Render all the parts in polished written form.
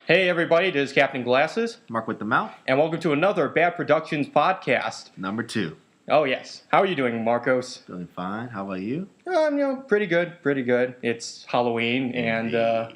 Hey everybody, this is Captain Glasses, Mark with the mouth. and welcome to another Bad Productions podcast. Number 2. Oh yes, how are you doing, Marcos? Feeling fine. How about you? Pretty good, pretty good. It's Halloween, and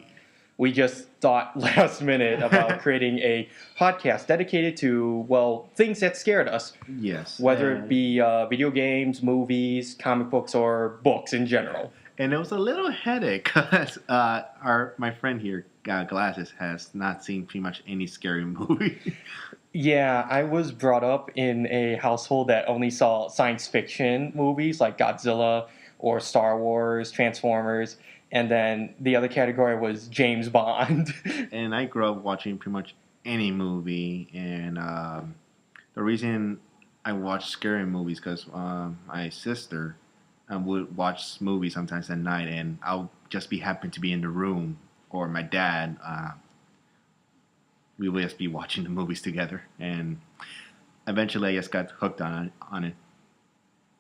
we just thought last minute about creating a podcast dedicated to, things that scared us. Yes. Whether it be video games, movies, comic books, or books in general. And it was a little headache because my friend here, Glasses, has not seen pretty much any scary movie. Yeah, I was brought up in a household that only saw science fiction movies like Godzilla or Star Wars, Transformers, and then the other category was James Bond. And I grew up watching pretty much any movie. And the reason I watch scary movies because my sister would watch movies sometimes at night, and I'll just be happen to be in the room, or my dad. We would just be watching the movies together, and eventually I just got hooked on it.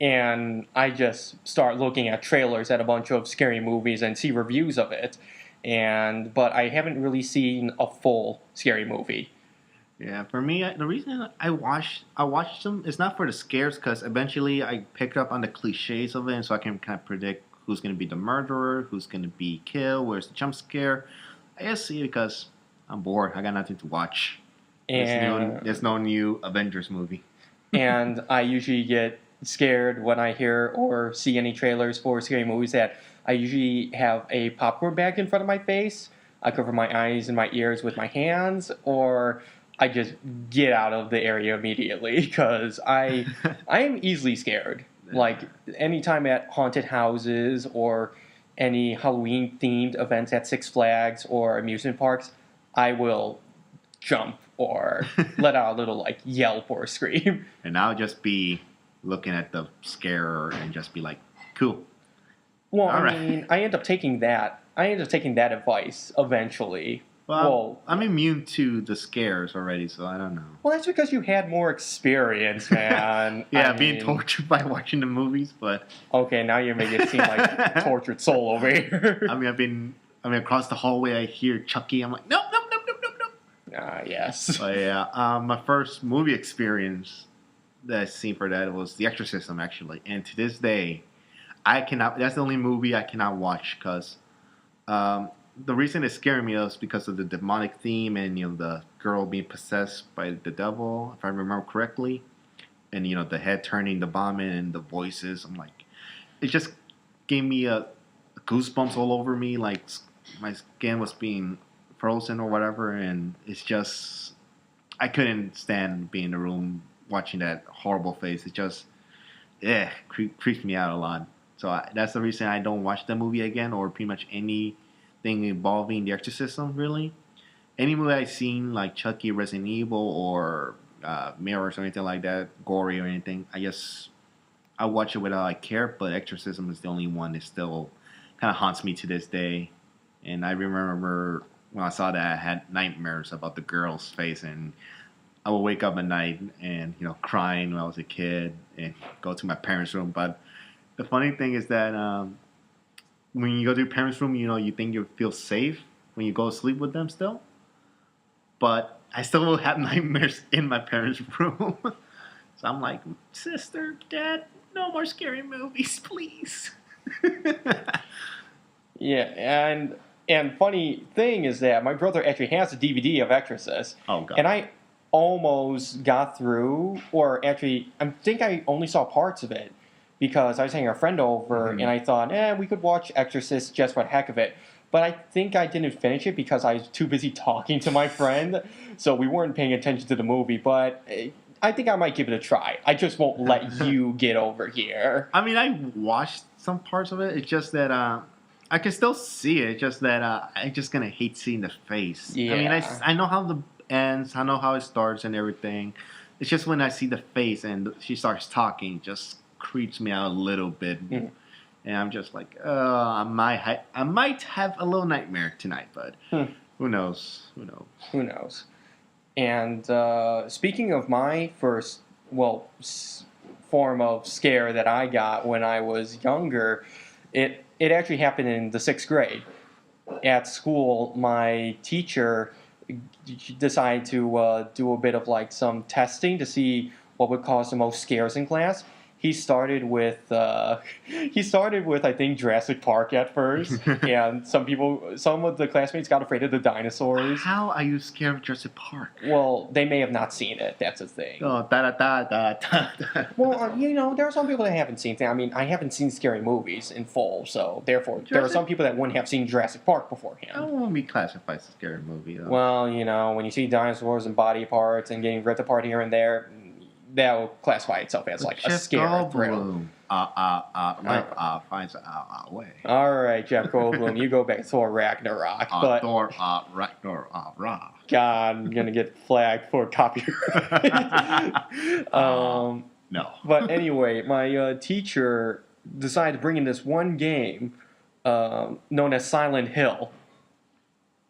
And I just start looking at trailers at a bunch of scary movies and see reviews of it. But I haven't really seen a full scary movie. Yeah, for me, the reason I watched them is not for the scares, because eventually I picked up on the cliches of it, and so I can kind of predict who's going to be the murderer, who's going to be killed, where's the jump scare. I just see it because I'm bored. I got nothing to watch. There's no new Avengers movie. And I usually get scared when I hear or see any trailers for scary movies that I usually have a popcorn bag in front of my face. I cover my eyes and my ears with my hands, or I just get out of the area immediately because I am easily scared. Like anytime at haunted houses or any Halloween themed events at Six Flags or amusement parks, I will jump or let out a little yelp or scream. And I'll just be looking at the scarer and just be like, cool. Well, I end up taking that advice eventually. Well, I'm immune to the scares already, so I don't know. Well, that's because you had more experience, man. Being tortured by watching the movies, but... Okay, now you're making it seem like tortured soul over here. Across the hallway, I hear Chucky. I'm like, nope. Yes. But yeah, my first movie experience that I've seen for that was The Exorcism, actually. And to this day, that's the only movie I cannot watch, because... the reason it's scaring me is because of the demonic theme and the girl being possessed by the devil, if I remember correctly, and the head turning, the vomit, and the voices. I'm like, it just gave me a goosebumps all over me, like my skin was being frozen or whatever, and it's just I couldn't stand being in the room watching that horrible face. It just creeps me out a lot. So that's the reason I don't watch the movie again, or pretty much anything involving The Exorcism, really. Any movie I've seen, like Chucky, Resident Evil, or Mirrors or anything like that, gory or anything, I watch it without care, but Exorcism is the only one that still kind of haunts me to this day. And I remember when I saw that, I had nightmares about the girl's face, and I would wake up at night and, crying when I was a kid and go to my parents' room. But the funny thing is that when you go to your parents' room, you think you feel safe when you go to sleep with them still. But I still will have nightmares in my parents' room. So I'm like, sister, dad, no more scary movies, please. Yeah, and funny thing is that my brother actually has a DVD of Exorcist. Oh, God. And I almost got through, or actually, I think I only saw parts of it, because I was having a friend over, and I thought, we could watch Exorcist just for the heck of it. But I think I didn't finish it because I was too busy talking to my friend, so we weren't paying attention to the movie. But I think I might give it a try. I just won't let you get over here. I watched some parts of it. It's just that I can still see it. It's just that I'm just going to hate seeing the face. Yeah. I know how the ends. I know how it starts and everything. It's just when I see the face and she starts talking, just creeps me out a little bit, and I'm just like, I might have a little nightmare tonight, but who knows? And speaking of my first, form of scare that I got when I was younger, it actually happened in the 6th grade. At school, my teacher decided to do a bit of like some testing to see what would cause the most scares in class. He started with I think Jurassic Park at first, and some of the classmates got afraid of the dinosaurs. How are you scared of Jurassic Park? Well, they may have not seen it. That's the thing. Oh, da da da da da. Well, there are some people that haven't seen things. I mean, I haven't seen scary movies in full, so therefore, there are Jurassic- some people that wouldn't have seen Jurassic Park beforehand. I don't want to be classified as a scary movie, though. Well, when you see dinosaurs and body parts and getting ripped apart here and there, that will classify itself as like a Jeff scare thrill. Goldblum. Finds way. All right, Jeff Goldblum, you go back to Thor Ragnarok, but Thor, Ragnarok. God, I'm gonna get flagged for copyright. No. But anyway, my teacher decided to bring in this one game known as Silent Hill.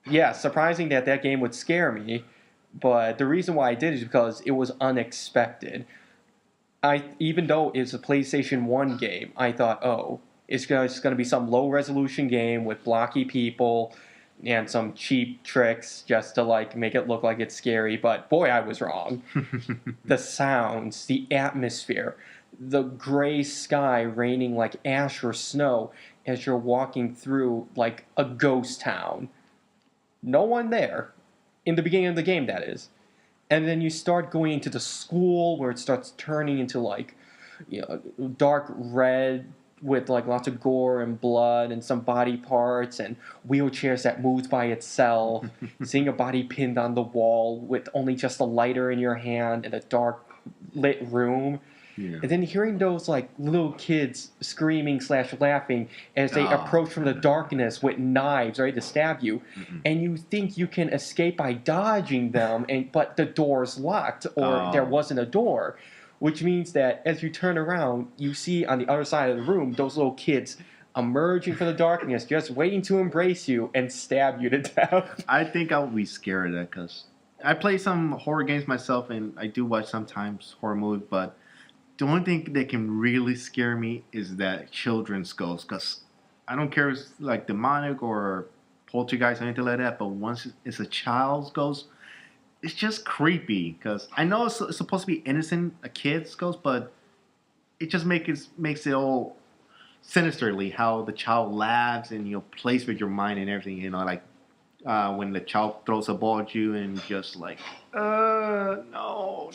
Yeah, surprising that game would scare me, but the reason why I did is because it was unexpected. Even though it's a PlayStation 1 game, I thought, oh, it's going to be some low-resolution game with blocky people and some cheap tricks just to like make it look like it's scary. But boy, I was wrong. The sounds, the atmosphere, the gray sky raining like ash or snow as you're walking through like a ghost town. No one there. In the beginning of the game, that is. And then you start going into the school where it starts turning into like, dark red with like lots of gore and blood and some body parts and wheelchairs that moves by itself. Seeing a body pinned on the wall with only just a lighter in your hand in a dark lit room. Yeah. And then hearing those like little kids screaming / laughing as they approach from the darkness with knives ready to stab you, and you think you can escape by dodging them, but the door's locked or there wasn't a door, which means that as you turn around, you see on the other side of the room those little kids emerging from the darkness, just waiting to embrace you and stab you to death. I think I would be scared of that because I play some horror games myself, and I do watch sometimes horror movies, but the only thing that can really scare me is that children's ghosts, because I don't care if it's like demonic or poltergeist or anything like that, but once it's a child's ghost, it's just creepy, because I know it's supposed to be innocent, a kid's ghost, but it just makes it all sinisterly, how the child laughs and plays with your mind and everything, like when the child throws a ball at you and just like, no.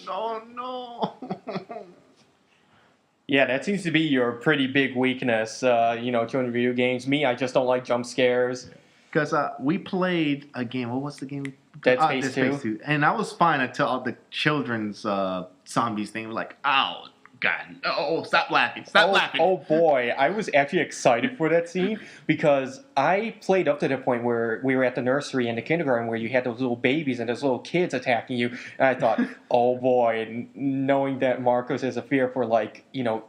Yeah, that seems to be your pretty big weakness, children video games. Me, I just don't like jump scares. Because we played a game. What was the game? Dead Space 2. And I was fine until all the children's zombies thing. Like, oh, God, no, stop laughing. Oh, boy. I was actually excited for that scene because I played up to the point where we were at the nursery and the kindergarten where you had those little babies and those little kids attacking you. And I thought, oh, boy, and knowing that Marcos has a fear for, like,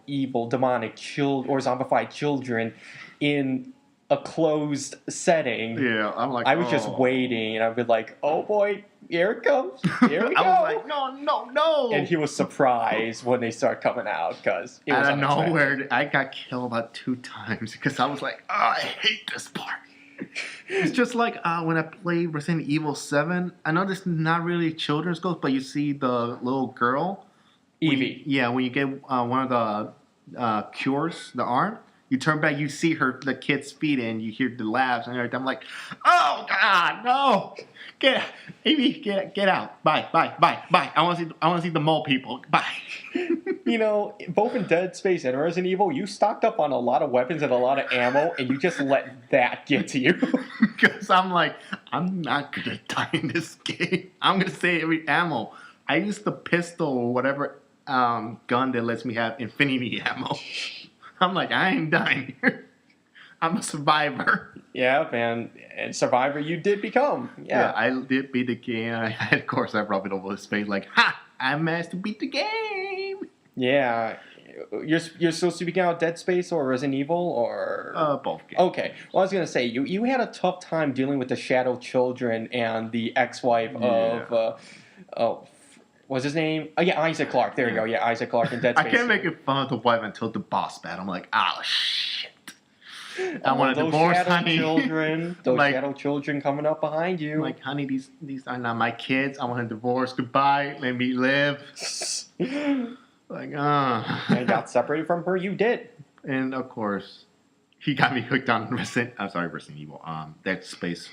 evil, demonic or zombified children in a closed setting. Yeah, I'm like, I was just waiting, and I'd be like, oh, boy, here it comes. Here we go. I was like, no. And he was surprised when they start coming out because it was out of unexpected. nowhere, I got killed about 2 times because I was like, oh, I hate this part. It's just like when I played Resident Evil 7. I know this is not really children's ghost, but you see the little girl. Evie. When you get one of the cures, the arm, you turn back, you see the kid's feet, and you hear the laughs and everything. I'm like, oh God, no! Evie, get out! Bye. I want to see the mole people. Bye. Both in Dead Space and Resident Evil, you stocked up on a lot of weapons and a lot of ammo, and you just let that get to you. Because I'm like, I'm not gonna die in this game. I'm gonna save every ammo. I use the pistol or whatever gun that lets me have infinity ammo. I'm like, I ain't dying here. I'm a survivor. Yeah, man. And survivor you did become. Yeah. I did beat the game. Of course, I rubbed it over his face like, ha! I managed to beat the game. Yeah. You're supposed to be out Dead Space or Resident Evil or both games. Okay. Well, I was gonna say you had a tough time dealing with the Shadow Children and the ex-wife of what's his name? Oh yeah, Isaac Clarke. There you go. Yeah, Isaac Clarke in Dead Space. I can't make it fun of the wife until the boss battle. I'm like, oh shit. I want to those divorce, shadow honey. children, those Like- shadow children coming up behind you. Like, honey, these are not my kids. I want a divorce. Goodbye. Let me live. Like, And got separated from her. You did. And of course, he got me hooked on Resident Evil. Dead Space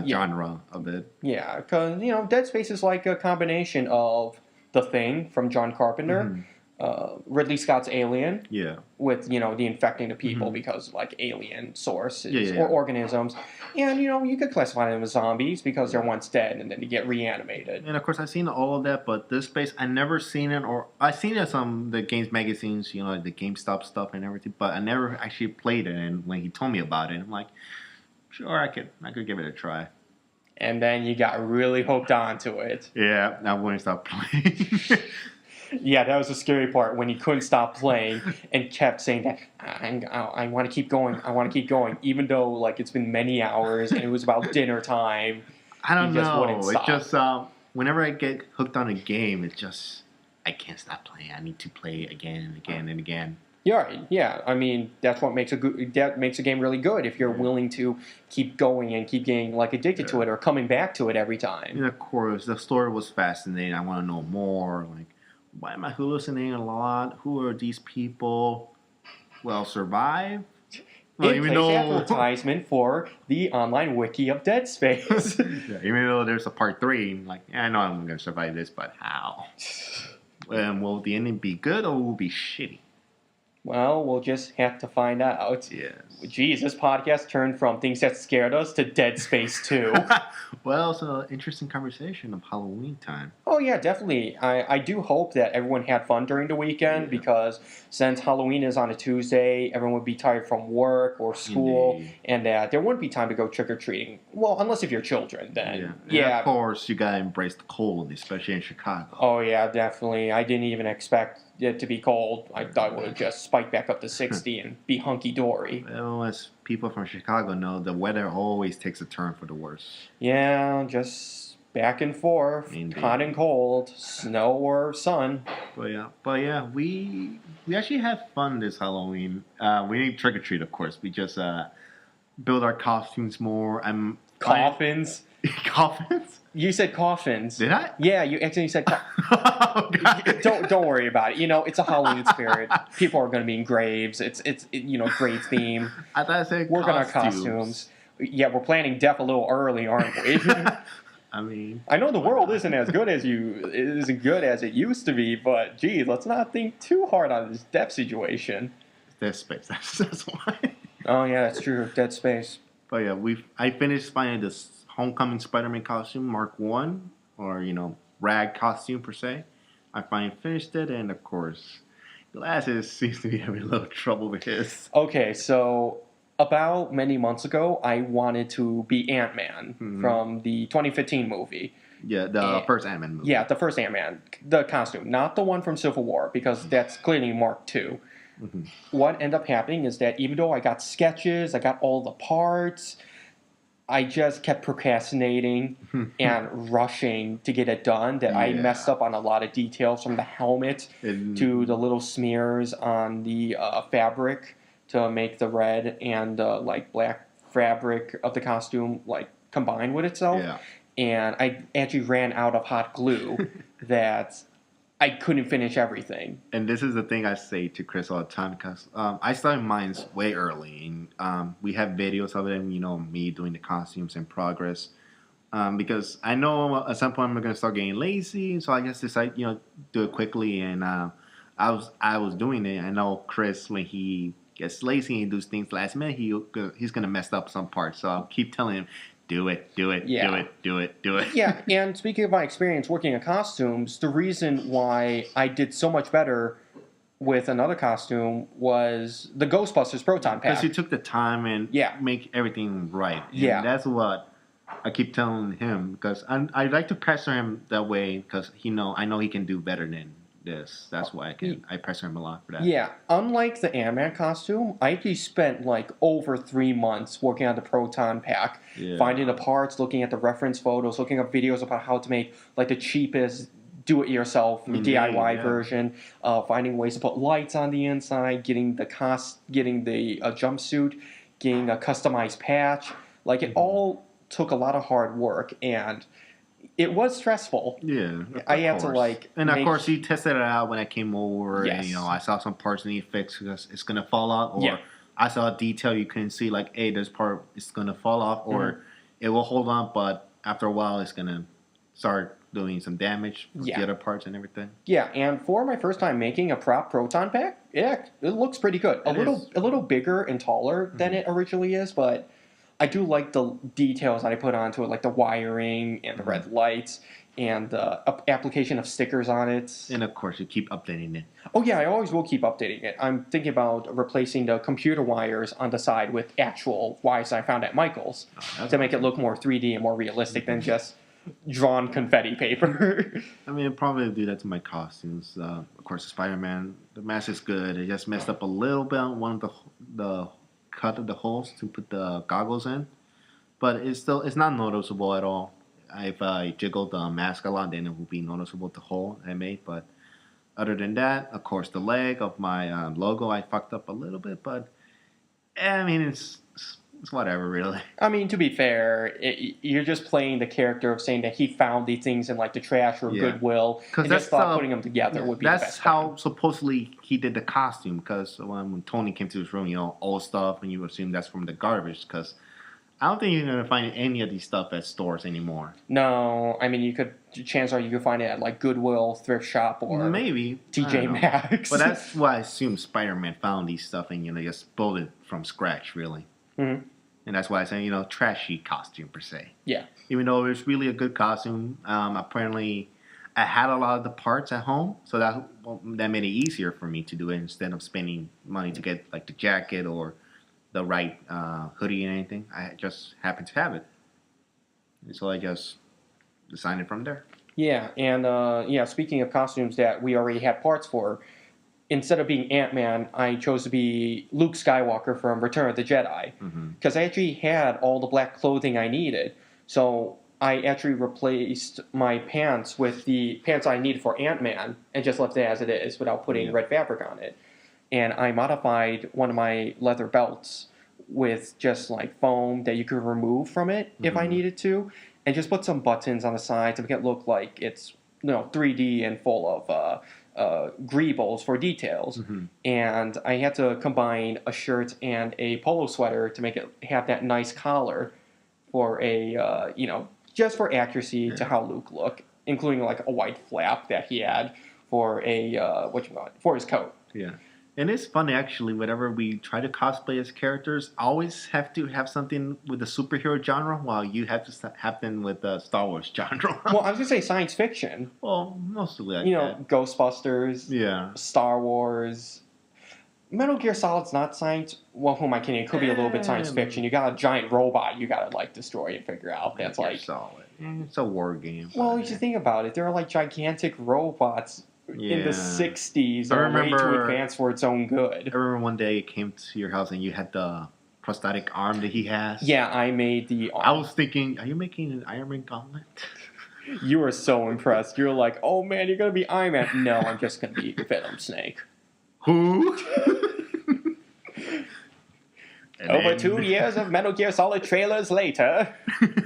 genre of it. Yeah, because Dead Space is like a combination of The Thing from John Carpenter, Ridley Scott's Alien, Yeah. with the infecting of people because like alien sources Yeah. or organisms, and you could classify them as zombies because they're once dead and then they get reanimated. And of course, I've seen all of that, but this space, I never seen it, or I've seen it some the games magazines, like the GameStop stuff and everything, but I never actually played it. And when he told me about it, I'm like, sure, I could give it a try. And then you got really hooked onto it. Yeah, I wouldn't stop playing. Yeah, that was the scary part when he couldn't stop playing and kept saying that I want to keep going, I want to keep going, even though like it's been many hours and it was about dinner time. I don't He just wouldn't know. It stop. just whenever I get hooked on a game, it just I can't stop playing. I need to play again and again and again. You're right. Yeah, I mean that's what makes a game really good if you're willing to keep going and keep getting like addicted to it or coming back to it every time. And of course, the story was fascinating. I want to know more. Like, why am I hallucinating a lot? Who are these people? Well, survive. Well, It plays advertisement for the online wiki of Dead Space. Yeah, even though there's a part 3, like, yeah, I know I'm gonna survive this, but how? Will the ending be good or will it be shitty? Well, we'll just have to find out. Yes. Geez, this podcast turned from things that scared us to Dead Space 2. Well, it's an interesting conversation of Halloween time. Oh, yeah, definitely. I do hope that everyone had fun during the weekend because since Halloween is on a Tuesday, everyone would be tired from work or school, Indeed. and that there wouldn't be time to go trick-or-treating. Well, unless if you're children, then. And of course, you gotta embrace the cold, especially in Chicago. Oh, yeah, definitely. I didn't even expect it to be cold. I thought it would just spike back up to 60 and be hunky-dory. Well, as people from Chicago know, the weather always takes a turn for the worse. Yeah, just back and forth, Indeed. hot and cold, snow or sun. But yeah, we actually had fun this Halloween. We didn't trick or treat, of course. We just build our costumes more. Coffins. Coffins? You said coffins. Did I? Yeah, you actually said. Oh, God. Don't worry about it. It's a Halloween spirit. People are going to be in graves. It's grave theme. I thought I said Work on our costumes. Yeah, we're planning death a little early, aren't we? I mean, I know the world isn't as good as it used to be, but geez, let's not think too hard on this death situation. Dead Space. That's why. Oh yeah, that's true. Dead Space. But yeah, I finished finding this Homecoming Spider-Man costume, Mark 1, or rag costume per se. I finally finished it, and of course, Glasses seems to be having a little trouble with his. Okay, so about many months ago, I wanted to be Ant-Man from the 2015 movie. Yeah, the first Ant-Man movie. Yeah, the first Ant-Man, the costume, not the one from Civil War, because that's clearly Mark II. Mm-hmm. What ended up happening is that even though I got sketches, I got all the parts, I just kept procrastinating and rushing to get it done, that I messed up on a lot of details, from the helmet to the little smears on the fabric to make the red and black fabric of the costume combine with itself. Yeah. And I actually ran out of hot glue that I couldn't finish everything. And this is the thing I say to Chris all the time, because I started mine way early. And we have videos of it, and me doing the costumes in progress. Because I know at some point I'm going to start getting lazy, so I just decided, do it quickly. And I was doing it. I know Chris, when he gets lazy and does things last minute, he's going to mess up some parts. So I'll keep telling him, do it. Yeah, and speaking of my experience working in costumes, the reason why I did so much better with another costume was the Ghostbusters Proton Pack. Because you took the time and make everything right. And that's what I keep telling him, because I like to pressure him that way, because I know he can do better than this. That's why I pressure him a lot for that. Yeah, unlike the Ant-Man costume, I actually spent over 3 months working on the Proton Pack, finding the parts, looking at the reference photos, looking up videos about how to make the cheapest do-it-yourself DIY version, finding ways to put lights on the inside, getting the jumpsuit, getting a customized patch. Like, it all took a lot of hard work, and it was stressful. Yeah, I had to, like, and of make- course you tested it out when I came over, and Yes. I saw some parts that need fixed because it's gonna fall out, or Yeah. I saw a detail you couldn't see, like, hey, this part is gonna fall off, or it will hold on, but after a while it's gonna start doing some damage with Yeah. the other parts and everything. Yeah, and for my first time making a prop proton pack, it looks pretty good. It is. A little bigger and taller than it originally is, but I do like the details that I put onto it, like the wiring and the red lights and the application of stickers on it. And of course you keep updating it. Oh yeah, I always will keep updating it. I'm thinking about replacing the computer wires on the side with actual wires I found at Michael's That's to make it look more 3D and more realistic than just drawn confetti paper. I mean, I'd probably do that to my costumes. Of course, Spider-Man, the mask is good. It just messed up a little bit on one of the cut of the holes to put the goggles in, but it's not noticeable at all. If I jiggled the mask a lot, then it would be noticeable the hole I made. But other than that, of course, the leg of my logo I fucked up a little bit, but I mean it's whatever really. I mean, to be fair, you're just playing the character of saying that he found these things in like the trash or Yeah. Goodwill, and just thought putting them together would be the That's best. how supposedly he did the costume. Because when Tony came to his room, old stuff, and you assume that's from the garbage. Because I don't think you're gonna find any of these stuff at stores anymore. No, I mean chances are you could find it at like Goodwill, thrift shop, or Maybe I TJ don't know. Maxx. But that's why I assume Spider-Man found these stuff and just built it from scratch, really. Mhm. And that's why I say trashy costume per se. Yeah. Even though it was really a good costume, apparently I had a lot of the parts at home, so that made it easier for me to do it instead of spending money to get like the jacket or the right hoodie and anything. I just happened to have it, and so I just designed it from there. Yeah, and speaking of costumes that we already had parts for, instead of being Ant-Man, I chose to be Luke Skywalker from Return of the Jedi. Because I actually had all the black clothing I needed. So I actually replaced my pants with the pants I needed for Ant-Man and just left it as it is without putting red fabric on it. And I modified one of my leather belts with just like foam that you could remove from it if I needed to, and just put some buttons on the side to make it look like it's 3D and full of greebles for details. And I had to combine a shirt and a polo sweater to make it have that nice collar for a just for accuracy to how Luke looked, including like a white flap that he had for a for his coat. Yeah. And it's funny, actually, whenever we try to cosplay as characters, I always have to have something with the superhero genre, while you have to happen with the Star Wars genre. Well, I was gonna say science fiction. Well, mostly like that. Ghostbusters, Yeah. Star Wars. Metal Gear Solid's not science. Well, who am I kidding? It could be a little bit science fiction. You got a giant robot you gotta like destroy and figure out. That's like solid. It's a war game. Well, if you think about it, there are like gigantic robots in Yeah. the 60s I that are way too remember- advanced for its own good. I remember one day it came to your house and you had the prosthetic arm that he has. Yeah, I made the I was thinking, are you making an Iron Man gauntlet? You were so impressed. You're like, oh man, you're gonna be Iron Man. No, I'm just gonna be Venom Snake. Who? And Over then- 2 years of Metal Gear Solid trailers later.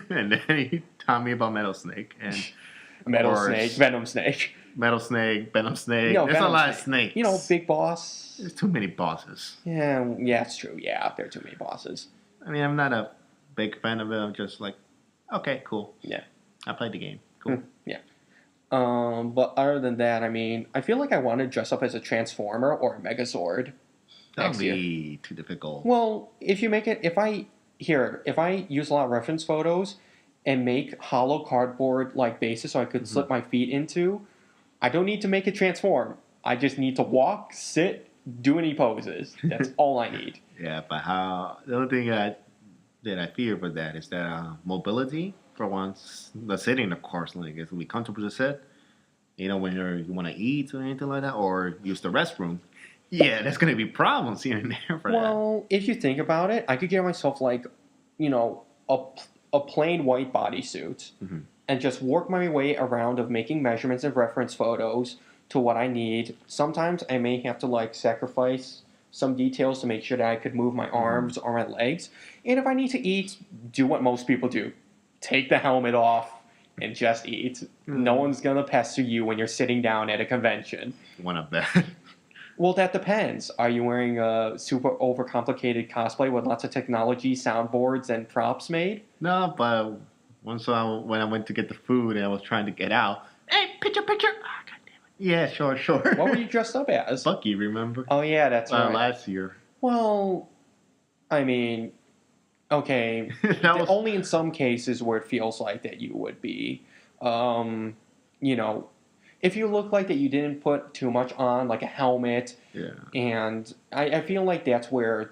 And then he taught me about Metal Snake and Metal course. Snake, Venom Snake. Metal Snake, Venom Snake. No, There's Venom a lot of Snake. snakes. Big boss. There's too many bosses. Yeah, it's true. Yeah, there are too many bosses. I mean, I'm not a big fan of it. I'm just like, okay, cool. Yeah. I played the game. Cool. Yeah. But other than that, I mean, I feel like I want to dress up as a Transformer or a Megazord. That would next year. be too difficult. Well, if you make it, if I use a lot of reference photos and make hollow cardboard like bases so I could slip my feet into, I don't need to make it transform. I just need to walk, sit, do any poses. That's all I need. Yeah, but the only thing that I fear for that is that mobility. For once, the sitting, of course, like it's gonna be comfortable to sit. When you want to eat or anything like that, or use the restroom. Yeah, there's gonna be problems here and there for that. Well, if you think about it, I could get myself like, a plain white bodysuit and just work my way around of making measurements and reference photos to what I need. Sometimes I may have to like sacrifice some details to make sure that I could move my arms or my legs. And if I need to eat, do what most people do. Take the helmet off and just eat. No one's going to pester you when you're sitting down at a convention. One of that. Well, that depends. Are you wearing a super overcomplicated cosplay with lots of technology, soundboards, and props made? No, but once when I went to get the food and I was trying to get out, hey, picture. Ah, God damn it. Yeah, sure. What were you dressed up as? Bucky, remember? Oh, yeah, that's right. Last year. Well, I mean, okay. That was Only in some cases where it feels like that you would be. You know, if you look like that you didn't put too much on, like a helmet, yeah. and I feel like that's where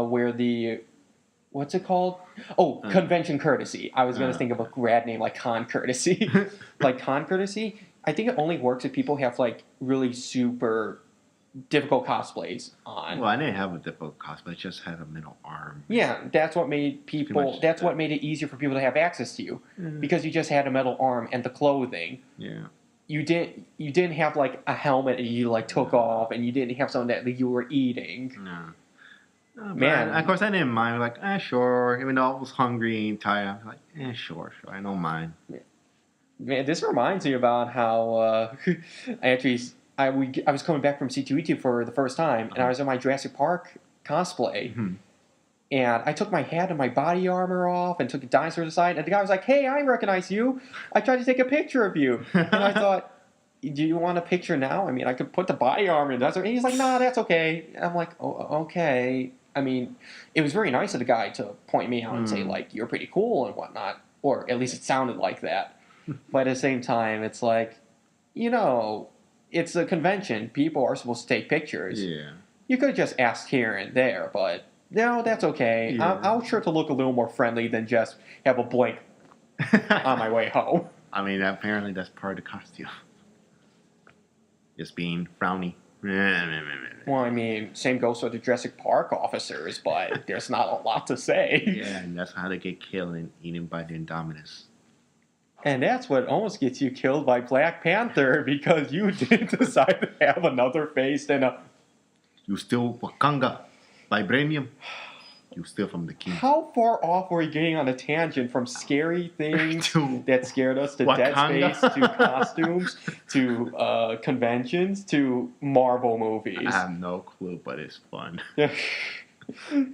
where the, what's it called? Oh, convention courtesy. I was going to think of a grad name like con courtesy. Like con courtesy, I think it only works if people have like really super difficult cosplays on. Well, I didn't have a difficult cosplay. I just had a middle arm. Yeah, that's what made people. much, That's what made it easier for people to have access to you, because you just had a metal arm and the clothing. Yeah. You didn't have like a helmet that you like took off, and you didn't have something that you were eating. No, Man. of course I didn't mind. Like, sure. Even though I was hungry and tired, I'm like, sure. I don't mind. Man, this reminds me about how I was coming back from C2E2 for the first time, and I was in my Jurassic Park cosplay. Mhm. And I took my hat and my body armor off and took the dinosaurs aside. And the guy was like, "Hey, I recognize you. I tried to take a picture of you." And I thought, "Do you want a picture now? I mean, I could put the body armor in." And he's like, "Nah, that's okay." And I'm like, "Oh, okay." I mean, it was very nice of the guy to point me out and say, like, "You're pretty cool" and whatnot. Or at least it sounded like that. But at the same time, it's like, it's a convention. People are supposed to take pictures. Yeah. You could have just asked here and there, but no, that's okay. Yeah. I'll try to look a little more friendly than just have a blink on my way home. I mean, apparently that's part of the costume. Just being frowny. Well, I mean, same goes for the Jurassic Park officers, but there's not a lot to say. Yeah, and that's how they get killed and eaten by the Indominus. And that's what almost gets you killed by Black Panther, because you did decide to have another face than a... You steal Wakanga, vibranium. You steal from the king. How far off were we getting on a tangent from scary things To that scared us to Dead Wakanda. Space to costumes to conventions to Marvel movies? I have no clue, but it's fun. This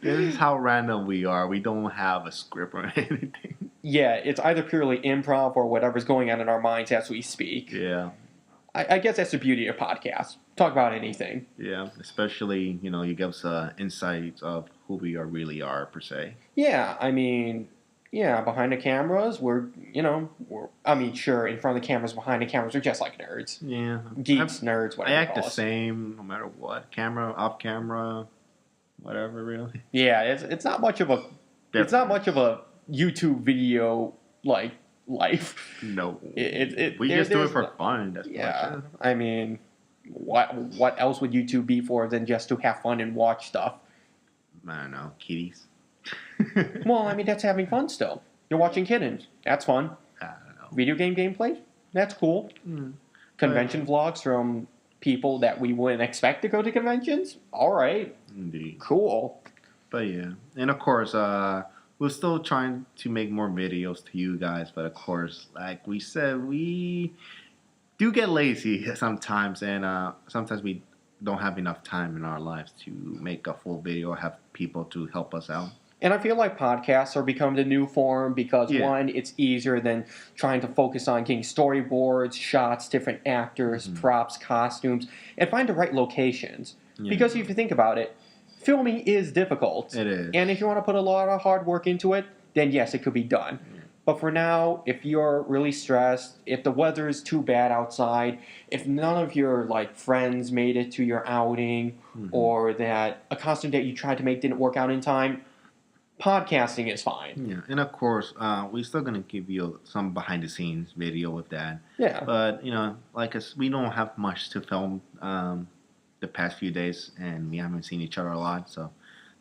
is how random we are. We don't have a script or anything. Yeah, it's either purely improv or whatever's going on in our minds as we speak. Yeah, I guess that's the beauty of podcasts. Talk about anything. yeah. Especially, you give us insights of who we really are, per se. Yeah, I mean, behind the cameras, sure, in front of the cameras, behind the cameras, we're just like nerds. Yeah. Geeks, nerds, I whatever you act call the us. same no matter what. Camera, off camera, whatever, really. Yeah, it's not much of a... It's not much of a YouTube video, like, life. No. We We just do it for fun. That's Yeah, much. I mean, what else would YouTube be for than just to have fun and watch stuff? I don't know. Kitties. Well, I mean, that's having fun still. You're watching kittens. That's fun. I don't know. Video game gameplay. That's cool. Convention vlogs from people that we wouldn't expect to go to conventions. All right, Indeed. cool. But yeah. And of course, we're still trying to make more videos to you guys. But of course, like we said, we do get lazy sometimes. And sometimes we don't have enough time in our lives to make a full video or have people to help us out. And I feel like podcasts are becoming the new form because, Yeah. one, it's easier than trying to focus on getting storyboards, shots, different actors, props, costumes, and find the right locations. Yeah. Because if you think about it, filming is difficult. It is. And if you want to put a lot of hard work into it, then yes, it could be done. But for now, if you're really stressed, if the weather is too bad outside, if none of your friends made it to your outing, or that a costume that you tried to make didn't work out in time, podcasting is fine. Yeah, and of course, we're still gonna give you some behind the scenes video with that. Yeah. But we don't have much to film the past few days, and we haven't seen each other a lot, so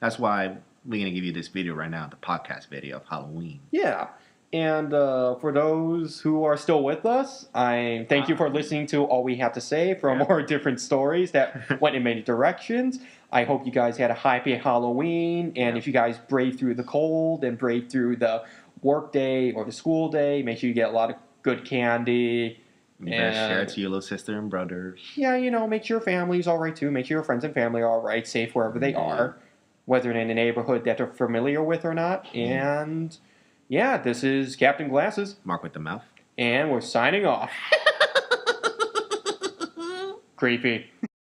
that's why we're gonna give you this video right now, the podcast video of Halloween. Yeah. And for those who are still with us, I thank you for listening to all we have to say from our different stories that went in many directions. I hope you guys had a happy Halloween, and if you guys brave through the cold and brave through the work day or the school day, make sure you get a lot of good candy. You better share it to your little sister and brothers. Yeah, make sure your family's all right too. Make sure your friends and family are all right, safe wherever they are, whether in a neighborhood that they're familiar with or not. And yeah, this is Captain Glasses. Mark with the mouth. And we're signing off. Creepy.